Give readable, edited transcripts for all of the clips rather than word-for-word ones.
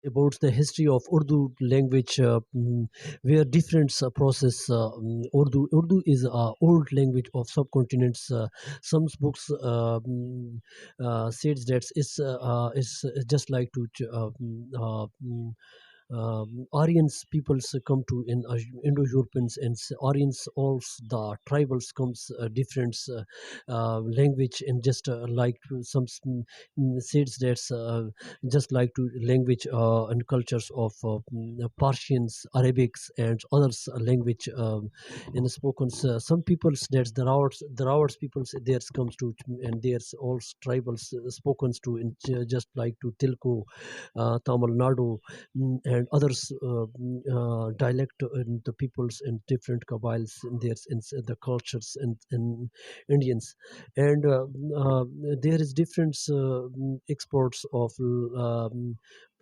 about the history of Urdu language, where different process. Urdu is a old language of subcontinents. Some books says that it's just like to Aryans peoples come to in Indo-Europeans, and Aryans also the tribals comes different language, and just like some says that just like to language and cultures of Persians, Arabics, and others language in spoken. Some peoples that's the Rowards peoples there's comes to, and there's also tribals spoken to in just like to Tilko, Tamil Nadu, and others dialect in the peoples in different kabiles in there's in the cultures in Indians, and there is different exports of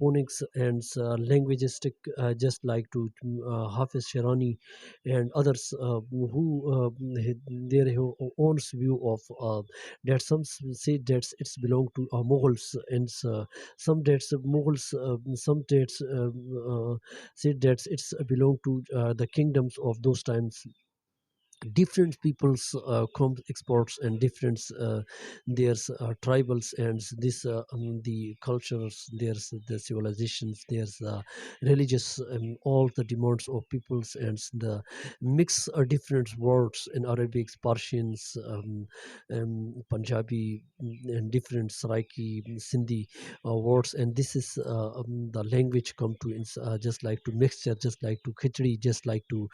phonics and linguistic, just like to Hafiz Sharani and others their own view of that some say that it's belong to Mughals, and some dates Mughals, some dates say that it's belong to the kingdoms of those times. Different peoples come exports, and different there's tribals, and this the cultures, there's the civilizations, there's religious, all the demands of peoples, and the mix different words in Arabic, Persians, Punjabi, and different Saraiki, Sindhi words, and this is the language come to just like to mixture, just like to khichdi, just like to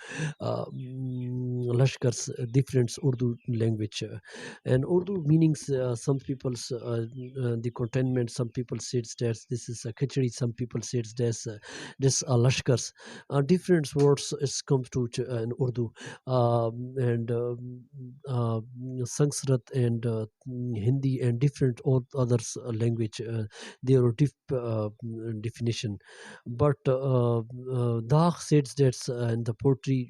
Lashkar's different Urdu language. And Urdu meanings, some people's the contentment, some people say that this is a khichdi, some people say this Lashkar's. Different words is come to in Urdu, and Sanskrit and Hindi and different others language. There are definition, but Dagh says that in the poetry,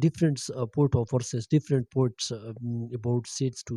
different poet of verses different poets about states to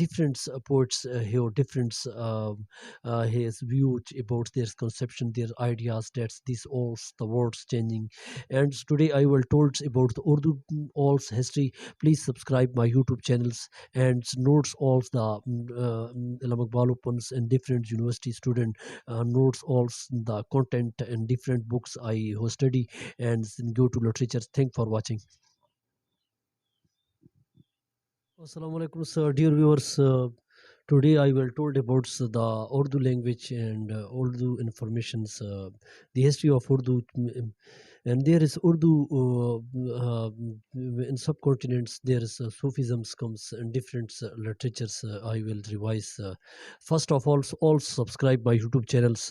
different poets here different his views about their conception their ideas that's these all the words changing. And today I will told about the Urdu all's history. Please subscribe my YouTube channels and notes all the Iqbal opens and different university student notes all the content and different books I study and go to literature. Thank for watching. Assalamu alaikum, sir. Dear viewers, today I will told about the Urdu language and Urdu informations, the history of Urdu. And there is Urdu in subcontinents. There is Sufisms comes and different literatures. I will revise. First of all subscribe my YouTube channels.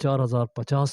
4050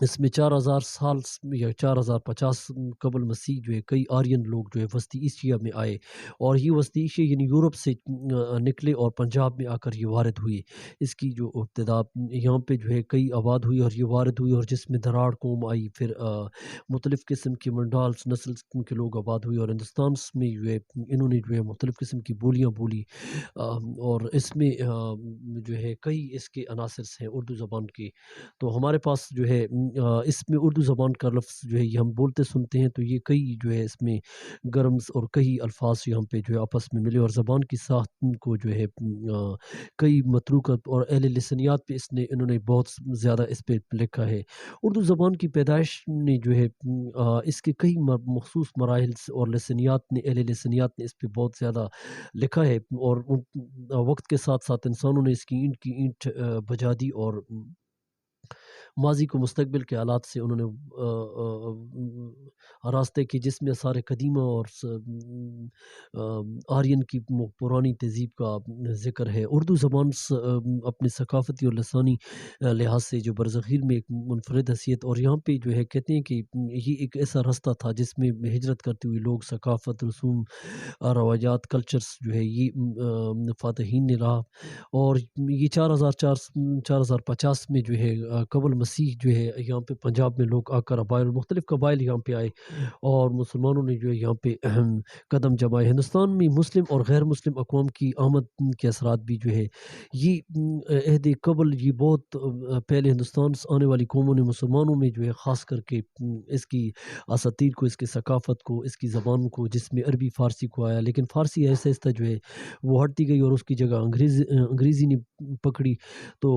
اس میں 4000 سال یا 4050 قبل مسیح جو ہے کئی Aryan لوگ جو ہے وسطی ایشیا میں آئے، اور یہ وسطی ایشیا یعنی یورپ سے نکلے اور پنجاب میں آ کر یہ وارد ہوئے۔ اس کی جو ابتدا یہاں پہ جو ہے کئی آباد ہوئی اور یہ وارد ہوئی، اور جس میں دراڑ قوم آئی، پھر مختلف قسم کے منڈالس نسل کے لوگ آباد ہوئے، اور ہندوستان میں جو ہے انہوں نے جو ہے مختلف قسم کی بولیاں بولی، اور اس میں جو ہے کئی اس کے عناصر ہیں اردو زبان کے۔ تو ہمارے پاس جو ہے اس میں اردو زبان کا لفظ جو ہے یہ ہم بولتے سنتے ہیں، تو یہ کئی جو ہے اس میں گرمز اور کئی الفاظ یہاں پہ جو ہے آپس میں ملے، اور زبان کی ساخت کو جو ہے کئی متروکت اور اہل لسانیات پہ انہوں نے بہت زیادہ اس پہ لکھا ہے۔ اردو زبان کی پیدائش نے جو ہے اس کے کئی مخصوص مراحل اور لسانیات نے اہل لسانیات نے اس پہ بہت زیادہ لکھا ہے، اور وقت کے ساتھ ساتھ انسانوں نے اس کی اینٹ کی اینٹ بجا دی، اور ماضی کو مستقبل کے حالات سے انہوں نے راستے کی، جس میں آثار قدیمہ اور آرین کی پرانی تہذیب کا ذکر ہے۔ اردو زبان اپنے ثقافتی اور لسانی لحاظ سے جو برصغیر میں ایک منفرد حیثیت، اور یہاں پہ جو ہے کہتے ہیں کہ یہ ایک ایسا رستہ تھا جس میں ہجرت کرتے ہوئے لوگ ثقافت، رسوم، روایات، کلچرز جو ہے یہ فاتحین نے رہا، اور یہ 4050 میں جو ہے قبل مسیح جو ہے یہاں پہ پنجاب میں لوگ آ کر آبائے، اور مختلف قبائل یہاں پہ آئے، اور مسلمانوں نے جو ہے یہاں پہ اہم قدم جمائے۔ ہندوستان میں مسلم اور غیر مسلم اقوام کی آمد کے اثرات بھی جو ہے یہ عہد قبل، یہ بہت پہلے ہندوستان سے آنے والی قوموں نے مسلمانوں میں جو ہے خاص کر کے اس کی اساطیر کو، اس کی ثقافت کو، اس کی زبان کو، جس میں عربی فارسی کو آیا، لیکن فارسی ایسے ایسے جو ہے وہ ہٹتی گئی، اور اس کی جگہ انگریزی نے پکڑی۔ تو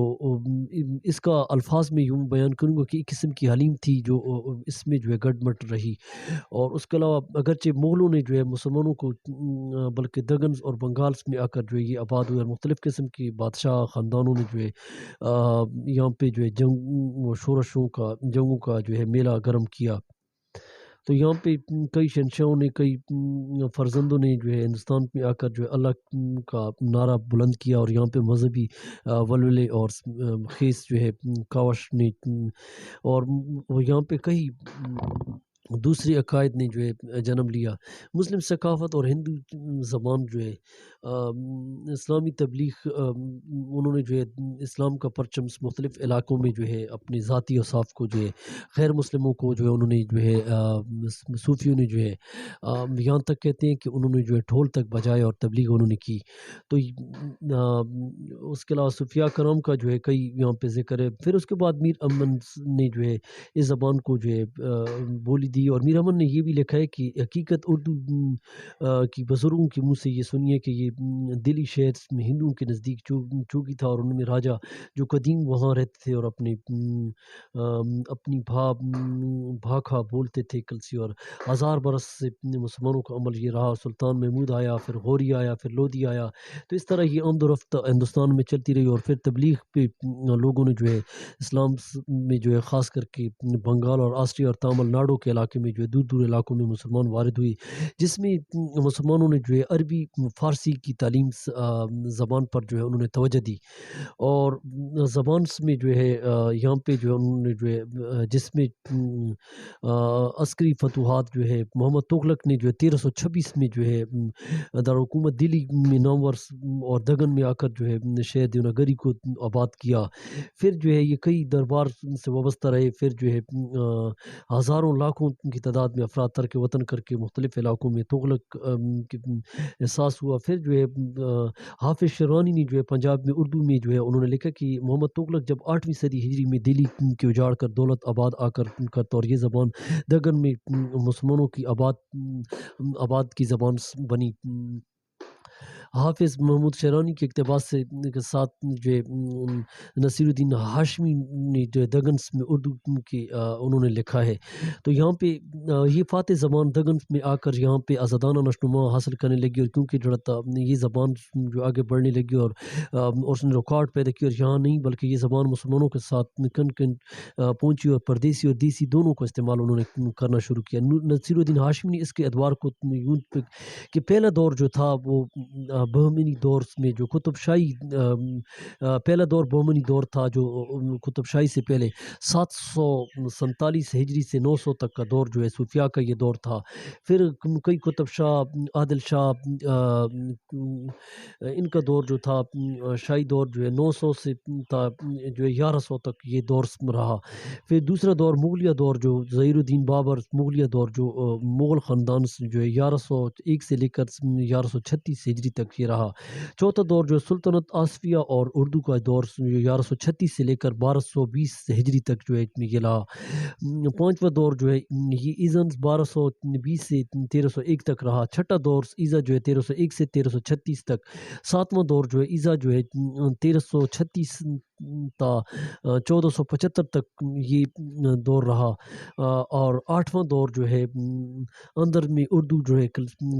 اس کا الفاظ میں یوں بیان کروں گا کہ ایک قسم کی حلیم تھی جو اس میں جو ہے گڈ مٹ رہی، اور اس کے علاوہ اگرچہ مغلوں نے جو ہے مسلمانوں کو بلکہ دگنز اور بنگالس میں آ کر جو ہے یہ آباد ہوئے، اور مختلف قسم کی بادشاہ خاندانوں نے جو ہے یہاں پہ جو ہے شورشوں کا، جنگوں کا جو ہے میلہ گرم کیا۔ تو یہاں پہ کئی شہنشاہوں نے، کئی فرزندوں نے جو ہے ہندوستان میں آ کر جو ہے اللہ کا نعرہ بلند کیا، اور یہاں پہ مذہبی ولولے اور خیز جو ہے کاوش نے، اور یہاں پہ کئی دوسری عقائد نے جو ہے جنم لیا۔ مسلم ثقافت اور ہندو زبان جو ہے اسلامی تبلیغ، انہوں نے جو ہے اسلام کا پرچم مختلف علاقوں میں جو ہے اپنی ذاتی اوصاف کو جو ہے غیر مسلموں کو جو ہے انہوں نے جو ہے صوفیوں نے جو ہے یہاں تک کہتے ہیں کہ انہوں نے جو ہے ڈھول تک بجائے اور تبلیغ انہوں نے کی۔ تو اس کے علاوہ صوفیاء کرام کا جو ہے کئی یہاں پہ ذکر ہے۔ پھر اس کے بعد میر امن نے جو ہے اس زبان کو جو ہے بولی دی، اور میر امن نے یہ بھی لکھا ہے کہ حقیقت اردو کی بزرگوں کے منہ سے یہ سنیے کہ یہ دلی شہر میں ہندوؤں کے نزدیک چوکی تھا، اور ان میں راجا جو قدیم وہاں رہتے تھے اور اپنی بھاکھا بولتے تھے کلسی، اور ہزار برس سے مسلمانوں کا عمل یہ رہا۔ سلطان محمود آیا، پھر غوری آیا، پھر لودھی آیا، تو اس طرح یہ آمد و رفت ہندوستان میں چلتی رہی، اور پھر تبلیغ پہ لوگوں نے جو ہے اسلام میں جو ہے خاص کر کے بنگال اور آسٹریا اور تامل ناڈو کے علاقے میں جو ہے دور دور علاقوں میں مسلمان وارد ہوئے، جس میں مسلمانوں نے جو ہے عربی فارسی کی تعلیم زبان پر جو ہے انہوں نے توجہ دی، اور زبان میں جو ہے یہاں پہ جو ہے انہوں نے جو ہے جس میں عسکری فتوحات جو ہے محمد تغلق نے جو ہے 1326 میں جو ہے دارالحکومت دلی میں نامور اور دگن میں آ کر جو ہے شہر دیوناگری کو آباد کیا۔ پھر جو ہے یہ کئی دربار سے وابستہ رہے، پھر جو ہے ہزاروں لاکھوں کی تعداد میں افراد ترک وطن کر کے مختلف علاقوں میں تغلق احساس ہوا۔ پھر جو ہے حافظ شیروانی نے جو ہے پنجاب میں اردو میں جو ہے انہوں نے لکھا کہ محمد تغلق جب 8ویں صدی ہجری میں دلی کے اجاڑ کر دولت آباد آ کر کرتا، اور یہ زبان دگن میں مسلمانوں کی آباد کی زبان بنی۔ حافظ محمود شیرانی کے اقتباس کے ساتھ جو ہے نصیر الدین ہاشمی نے جو ہے دگنس میں اردو کی انہوں نے لکھا ہے۔ تو یہاں پہ یہ فاتح زبان دگن میں آ کر یہاں پہ آزادانہ نشوونما حاصل کرنے لگی، اور کیونکہ جڑتا یہ زبان جو آگے بڑھنے لگی، اور اس نے ریکارڈ پیدا کی، اور یہاں نہیں بلکہ یہ زبان مسلمانوں کے ساتھ کن پہنچی، اور پردیسی اور دیسی دونوں کو استعمال انہوں نے کرنا شروع کیا۔ نصیر الدین ہاشمی نے اس کے ادوار کو یوں کہ پہلا دور جو تھا وہ بہمنی دور میں جو قطب شاہی پہلا دور بہمنی دور تھا جو قطب شاہی سے پہلے 747 ہجری سے 900 تک کا دور جو ہے صوفیاء کا یہ دور تھا. پھر کئی قطب شاہ، عادل شاہ، ان کا دور جو تھا شاہی دور جو ہے 900 سے تا جو ہے 1100 تک یہ دور رہا. پھر دوسرا دور مغلیہ دور جو ظہیر الدین بابر مغلیہ دور جو مغل خاندان سے جو ہے 1101 سے لے کر 1136 ہجری تک یہ رہا. چوتھا دور جو سلطنت آصفیہ اور اردو کا دور 1136 سے لے کر 1220 ہجری تک جو ہے یہ رہا. پانچواں دور جو ہے یہ ایزن 1220 سے 1301 تک رہا. چھٹا دور ایزا جو ہے 1301 سے 1336 تک. ساتواں دور جو ہے ایزا جو ہے 1336 تا 1475 تک یہ دور رہا. اور آٹھواں دور جو ہے اندر میں اردو جو ہے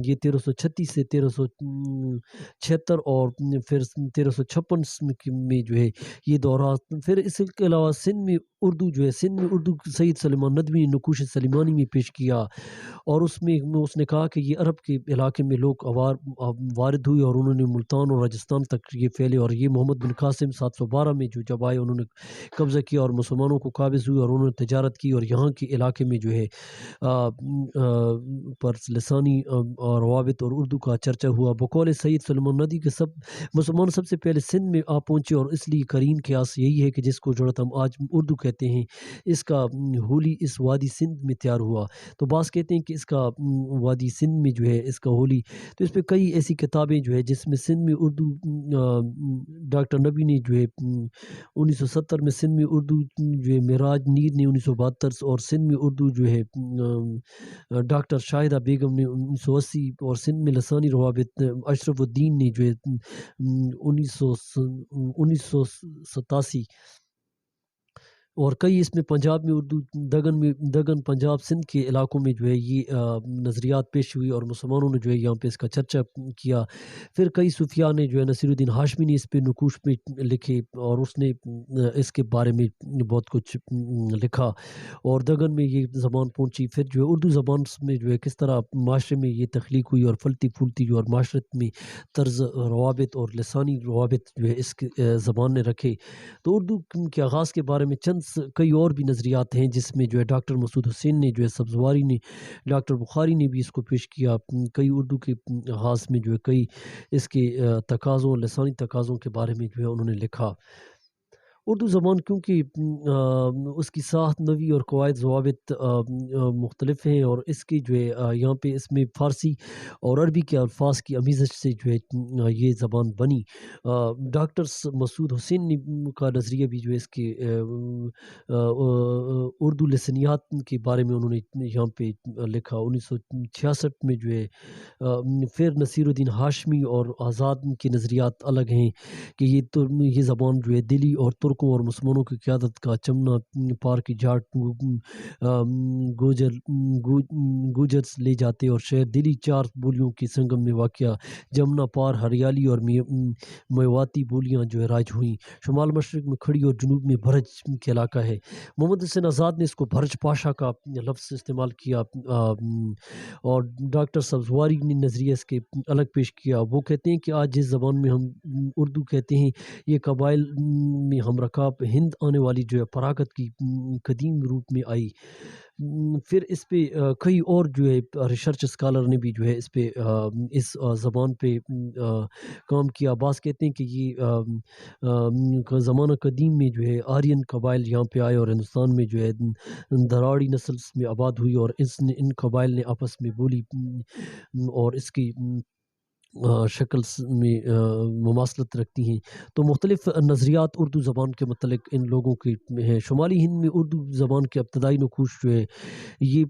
یہ 1336 سے 1376 اور پھر 1356 میں جو ہے یہ دور رہا. پھر اس کے علاوہ سندھ میں اردو جو ہے سندھ میں اردو سید سلیمان ندوی نے نقوش سلیمانی میں پیش کیا اور اس میں اس نے کہا کہ یہ عرب کے علاقے میں لوگ وارد ہوئے اور انہوں نے ملتان اور راجستھان تک یہ پھیلے اور یہ محمد بن قاسم 712 میں جو جب آئے انہوں نے قبضہ کیا اور مسلمانوں کو قابض ہوئے اور انہوں نے تجارت کی اور یہاں کے علاقے میں جو ہے پر لسانی روابط اور اردو کا چرچا ہوا. بقول سید سلیمان ندوی کے مسلمان سب سے پہلے سندھ میں آ پہنچے اور اس لیے قرین قیاس یہی ہے کہ جس کو جڑت ہم آج اردو کہتے ہیں اس کا ہولی اس وادی سندھ میں تیار ہوا. تو بعض کہتے ہیں کہ اس کا وادی سندھ میں جو ہے اس کا ہولی. تو اس پہ کئی ایسی کتابیں جو ہے جس میں سندھ میں اردو ڈاکٹر نبی نے جو ہے 1970 میں سندھ میں اردو جو ہے معراج نیر نے 1972 اور سندھ میں اردو جو ہے ڈاکٹر شاہدہ بیگم نے 1980 اور سندھ میں لسانی روابط اشرف الدین نے جو ہے 1987 اور کئی اس میں پنجاب میں اردو دگن پنجاب سندھ کے علاقوں میں جو ہے یہ نظریات پیش ہوئی اور مسلمانوں نے جو ہے یہاں پہ اس کا چرچا کیا. پھر کئی صوفیاء نے جو ہے نصیر الدین ہاشمی نے اس پہ نقوش پہ لکھے اور اس نے اس کے بارے میں بہت کچھ لکھا اور دگن میں یہ زبان پہنچی. پھر جو ہے اردو زبان میں جو ہے کس طرح معاشرے میں یہ تخلیق ہوئی اور پھلتی پھولتی جو اور معاشرت میں طرز روابط اور لسانی روابط جو ہے اس زبان نے رکھے. تو اردو کے آغاز کے بارے میں چند کئی اور بھی نظریات ہیں جس میں جو ہے ڈاکٹر مسعود حسین نے جو ہے سبزواری نے ڈاکٹر بخاری نے بھی اس کو پیش کیا. کئی اردو کے آغاز میں جو ہے کئی اس کے تقاضوں لسانی تقاضوں کے بارے میں جو ہے انہوں نے لکھا. اردو زبان کیونکہ اس کی ساخت نوی اور قواعد ضوابط مختلف ہیں اور اس کی جو ہے یہاں پہ اس میں فارسی اور عربی کے الفاظ کی امیزش سے جو ہے یہ زبان بنی. ڈاکٹر مسعود حسین کا نظریہ بھی جو ہے اس کے اردو لسانیات کے بارے میں انہوں نے یہاں پہ لکھا 1966 میں جو ہے. پھر نصیر الدین ہاشمی اور آزاد کے نظریات الگ ہیں کہ یہ زبان جو ہے دلی اور ترکوں اور مسلمانوں کی قیادت کا چمنا پار کی جاٹ گوجرز لے جاتے اور شہر دلی 4 بولیوں کے سنگم میں واقع جمنا پار ہریالی اور میواتی بولیاں جو ہے رائج ہوئیں. شمال مشرق میں کھڑی اور جنوب میں بھرج کے علاقہ ہے. محمد حسین آزاد نے اس کو بھرج پاشا کا لفظ استعمال کیا اور ڈاکٹر سبزواری نے نظریہ اس کے الگ پیش کیا. وہ کہتے ہیں کہ آج جس زبان میں ہم اردو کہتے ہیں یہ قبائل میں ہم رکاب ہند آنے والی جو ہے فراغت کی قدیم روپ میں آئی. پھر اس پہ کئی اور جو ہے ریسرچ اسکالر نے بھی جو ہے اس پہ اس زبان پہ کام کیا. بعض کہتے ہیں کہ یہ زمانہ قدیم میں جو ہے آرین قبائل یہاں پہ آئے اور ہندوستان میں جو ہے دراڑی نسل میں آباد ہوئی اور ان قبائل نے آپس میں بولی اور اس کی شکل میں مماثلت رکھتی ہیں. تو مختلف نظریات اردو زبان کے متعلق ان لوگوں کے ہیں. شمالی ہند میں اردو زبان کے ابتدائی نقوش جو ہے یہ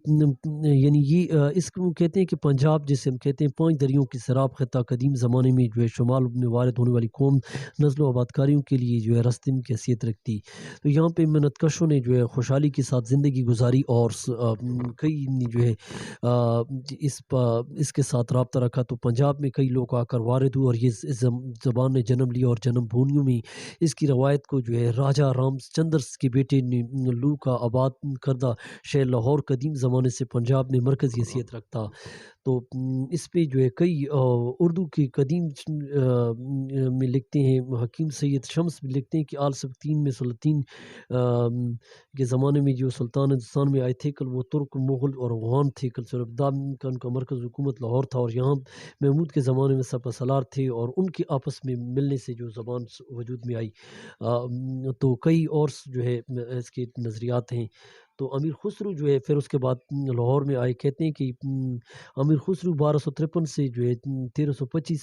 اس کو کہتے ہیں کہ پنجاب جسے ہم کہتے ہیں 5 دریوں کی سراب خطہ قدیم زمانے میں جو ہے شمال میں وارد ہونے والی قوم نزل و آبادکاریوں کے لیے جو ہے رستم کی حیثیت رکھتی. تو یہاں پہ منت کشوں نے جو ہے خوشحالی کے ساتھ زندگی گزاری اور کئی جو ہے اس کے ساتھ رابطہ رکھا. تو پنجاب میں کئی لوگ آ کر وارد ہوئے اور یہ زبان نے جنم لیا اور جنم بھونیوں میں اس کی روایت کو جو ہے راجہ رام چندر کے بیٹے نے لو کا آباد کردہ شہر لاہور قدیم زمانے سے پنجاب میں مرکزی حیثیت رکھتا. تو اس پہ جو ہے کئی اردو کے قدیم میں لکھتے ہیں، حکیم سید شمس بھی لکھتے ہیں کہ آل سبکتین میں سلاطین کے زمانے میں جو سلطان ہندوستان میں آئے تھے کل وہ ترک، مغل اور افغان تھے، کل سربدام کا ان کا مرکز حکومت لاہور تھا، اور یہاں محمود کے زمانے میں سپہ سالار تھے، اور ان کے آپس میں ملنے سے جو زبان وجود میں آئی۔ تو کئی اور جو ہے اس کے نظریات ہیں۔ تو امیر خسرو جو ہے پھر اس کے بعد لاہور میں آئے، کہتے ہیں کہ امیر خسرو 1253 سے جو ہے 1325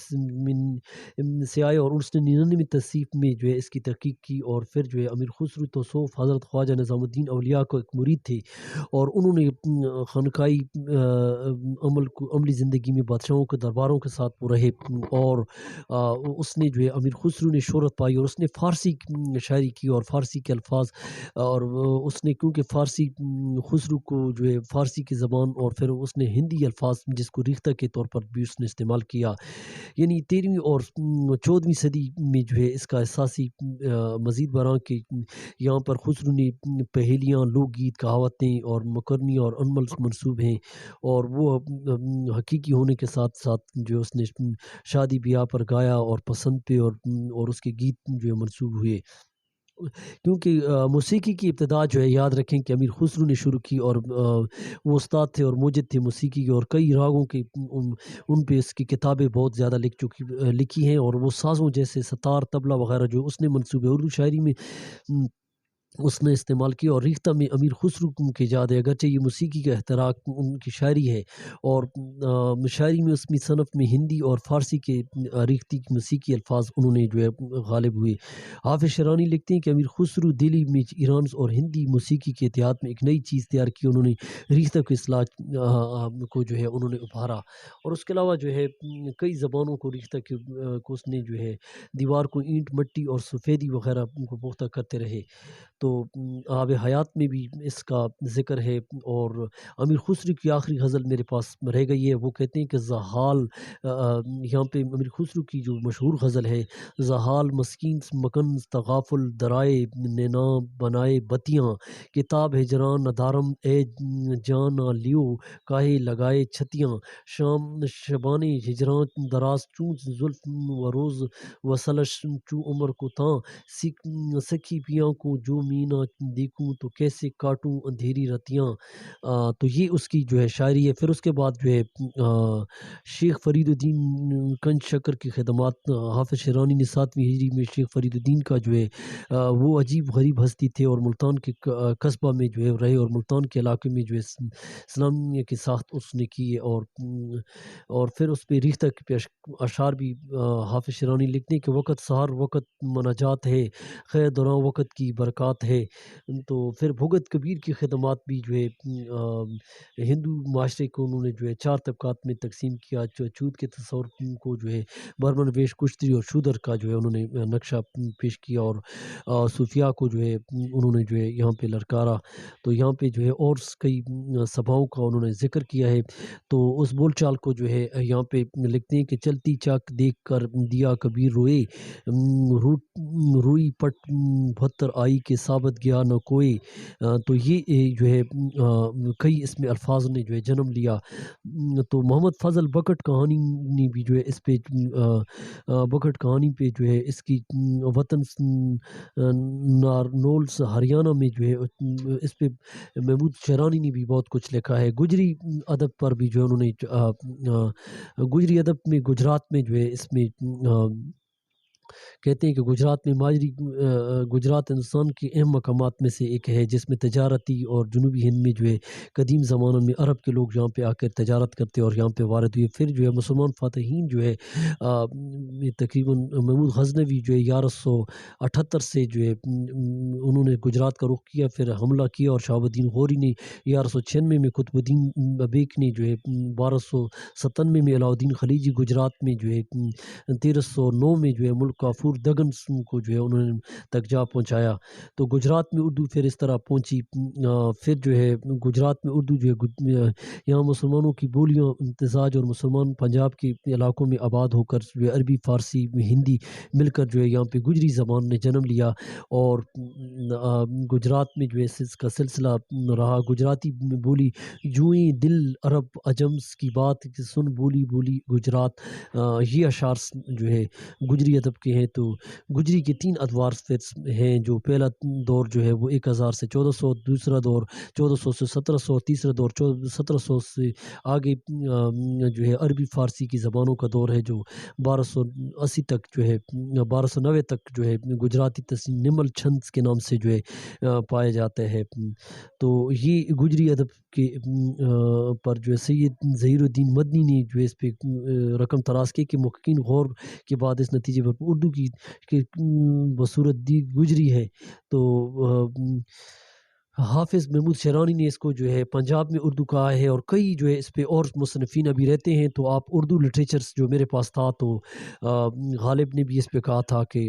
سے آئے، اور اس نے 99 تصیف میں جو ہے اس کی تحقیق کی، اور پھر جو ہے امیر خسرو تصوف حضرت خواجہ نظام الدین اولیاء کو ایک مرید تھے، اور انہوں نے خانقائی عملی زندگی میں بادشاہوں کے درباروں کے ساتھ وہ رہے، اور اس نے جو ہے امیر خسرو نے شہرت پائی، اور اس نے فارسی شاعری کی اور فارسی کے الفاظ، اور اس نے کیونکہ فارسی خسرو کو جو ہے فارسی کی زبان، اور پھر اس نے ہندی الفاظ جس کو ریختہ کے طور پر بھی اس نے استعمال کیا، یعنی 13ویں اور 14ویں صدی میں جو ہے اس کا احساسی مزید برآں کہ یہاں پر خسرو نے پہیلیاں، لوک گیت، کہاوتیں اور مکرنی اور انمل منصوب ہیں، اور وہ حقیقی ہونے کے ساتھ ساتھ جو اس نے شادی بیاہ پر گایا، اور پسند پہ اور اس کے گیت جو ہے منسوب ہوئے، کیونکہ موسیقی کی ابتدا جو ہے یاد رکھیں کہ امیر خسرو نے شروع کی، اور وہ استاد تھے اور موجد تھے موسیقی کے، اور کئی راگوں کے ان پہ اس کی کتابیں بہت زیادہ لکھی ہیں، اور وہ سازوں جیسے ستار، طبلہ وغیرہ جو اس نے منصوبے اردو شاعری میں اس نے استعمال کیا، اور ریختہ میں امیر خسرو کی یاد ہے، اگرچہ یہ موسیقی کا احتراق ان کی شاعری ہے، اور شاعری میں اس میں صنف میں ہندی اور فارسی کے ریختی موسیقی الفاظ انہوں نے جو ہے غالب ہوئے۔ حافظ شیرانی لکھتے ہیں کہ امیر خسرو دلی میں ایران اور ہندی موسیقی کے اتحاد میں ایک نئی چیز تیار کی، انہوں نے ریختہ کی اصلاح کو جو ہے انہوں نے ابھارا، اور اس کے علاوہ جو ہے کئی زبانوں کو ریختہ کو اس نے جو ہے دیوار کو اینٹ، مٹی اور سفیدی وغیرہ کو پختہ کرتے رہے۔ تو آب حیات میں بھی اس کا ذکر ہے، اور امیر خسرو کی آخری غزل میرے پاس رہ گئی ہے، وہ کہتے ہیں کہ زحال، یہاں پہ امیر خسرو کی جو مشہور غزل ہے، زحال مسکین مکن تغافل درائے نینا بنائے بتیاں، کتاب ہجران ندارم اے جان لیو کاہے لگائے چھتیاں، شام شبان ہجران دراز چون زلف و روز وصلش چو عمر کو تاں، سکھی پیاں کو جو مینا دیکھوں تو کیسے کاٹوں اندھیری رتیاں۔ تو یہ اس کی جو ہے شاعری ہے۔ پھر اس کے بعد جو ہے شیخ فرید الدین کنج شکر کی خدمات، حافظ شیرانی نے 7ویں ہجری میں شیخ فرید الدین کا جو ہے وہ عجیب غریب ہستی تھے، اور ملتان کے قصبہ میں جو ہے رہے، اور ملتان کے علاقے میں جو ہے اسلامیہ کی ساخت اس نے کی، اور پھر اس پہ ریختہ کے اشعار بھی حافظ شیرانی لکھتے ہیں کہ وقت سحر وقت مناجات ہے، خیر دوران وقت کی برکات ہے۔ تو پھر بھگت کبیر کی خدمات بھی جو ہے ہندو معاشرے کو انہوں نے جو ہے 4 طبقات میں تقسیم کیا، چود کے تصور کو جو ہے برمن ویش، کشتری اور شودر کا جو ہے انہوں نے نقشہ پیش کیا، اور صوفیاء کو جو ہے انہوں نے جو ہے یہاں پہ للکارا۔ تو یہاں پہ جو ہے اور کئی سبھاؤں کا انہوں نے ذکر کیا ہے۔ تو اس بول چال کو جو ہے یہاں پہ لکھتے ہیں کہ چلتی چاک دیکھ کر دیا کبیر روئے، روئی پٹ بھتر آئی کے ثابت گیا نہ کوئی۔ تو یہ جو ہے کئی اس میں الفاظ نے جو ہے جنم لیا۔ تو محمد فضل بکٹ کہانی نے بھی جو ہے اس پہ بکٹ کہانی پہ جو ہے اس کی وطن نارنولس ہریانہ میں جو ہے اس پہ محمود شیرانی نے بھی بہت کچھ لکھا ہے۔ گجری ادب پر بھی جو ہے انہوں نے گجری ادب میں گجرات میں جو ہے اس میں کہتے ہیں کہ گجرات میں ماجری گجرات ہندوستان کے اہم مقامات میں سے ایک ہے، جس میں تجارتی، اور جنوبی ہند میں جو ہے قدیم زمانوں میں عرب کے لوگ یہاں پہ آ کر تجارت کرتے اور یہاں پہ وارد ہوئے۔ پھر جو ہے مسلمان فاتحین جو ہے تقریباً محمود غزنوی جو ہے 1178 سے جو ہے انہوں نے گجرات کا رخ کیا، پھر حملہ کیا، اور شہاب الدین غوری نے 1196 میں، قطب الدین بیک نے جو ہے 1297 میں علاؤ الدین خلیجی گجرات میں جو ہے 1309 میں جو ہے ملک کافور دگنس کو جو ہے انہوں نے تک جا پہنچایا. تو گجرات میں اردو پھر اس طرح پہنچی. پھر جو ہے گجرات میں اردو جو ہے یہاں مسلمانوں کی بولیاں امتزاج اور مسلمان پنجاب کے علاقوں میں آباد ہو کر جو ہے عربی فارسی ہندی مل کر جو ہے یہاں پہ گجری زبان نے جنم لیا. اور گجرات میں جو ہے اس کا سلسلہ رہا. گجراتی بولی جوئیں دل عرب عجمس کی بات سن بولی بولی گجرات. یہ اشعار جو ہے گجری ادب کے ہیں. تو گجری کے 3 ادوار ہیں. جو پہلا دور جو ہے وہ 1000 سے 1400، دوسرا دور 1400 سے 1700، تیسرا دور 1700 سے آگے جو ہے عربی فارسی کی زبانوں کا دور ہے جو 1280 تک جو ہے 1290 تک جو ہے گجراتی تصنیف نمل چھندس کے نام سے جو ہے پایا جاتا ہے. تو یہ گجری ادب کے پر جو ہے سید ظہیر الدین مدنی نے جو ہے اس پہ رقم تراز کی کہ محققین غور کے بعد اس نتیجے پر اردو کی بصورت دی گجری ہے. تو حافظ محمود شیرانی نے اس کو جو ہے پنجاب میں اردو کہا ہے. اور کئی جو ہے اس پہ اور مصنفین ابھی رہتے ہیں. تو آپ اردو لٹریچرس جو میرے پاس تھا تو غالب نے بھی اس پہ کہا تھا کہ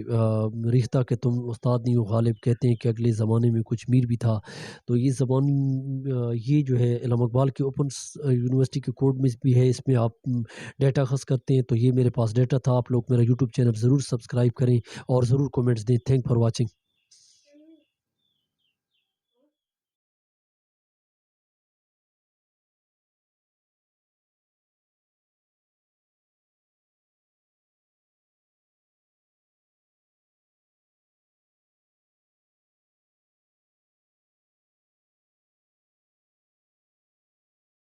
ریختہ کہ تم استاد نہیں ہو. غالب کہتے ہیں کہ اگلے زمانے میں کچھ میر بھی تھا. تو یہ زبان یہ جو ہے علام اقبال کے اوپن یونیورسٹی کے کوڈ میں بھی ہے. اس میں آپ ڈیٹا خاص کرتے ہیں. تو یہ میرے پاس ڈیٹا تھا. آپ لوگ میرا یوٹیوب چینل ضرور سبسکرائب کریں اور ضرور کومنٹس دیں. Thank for watching.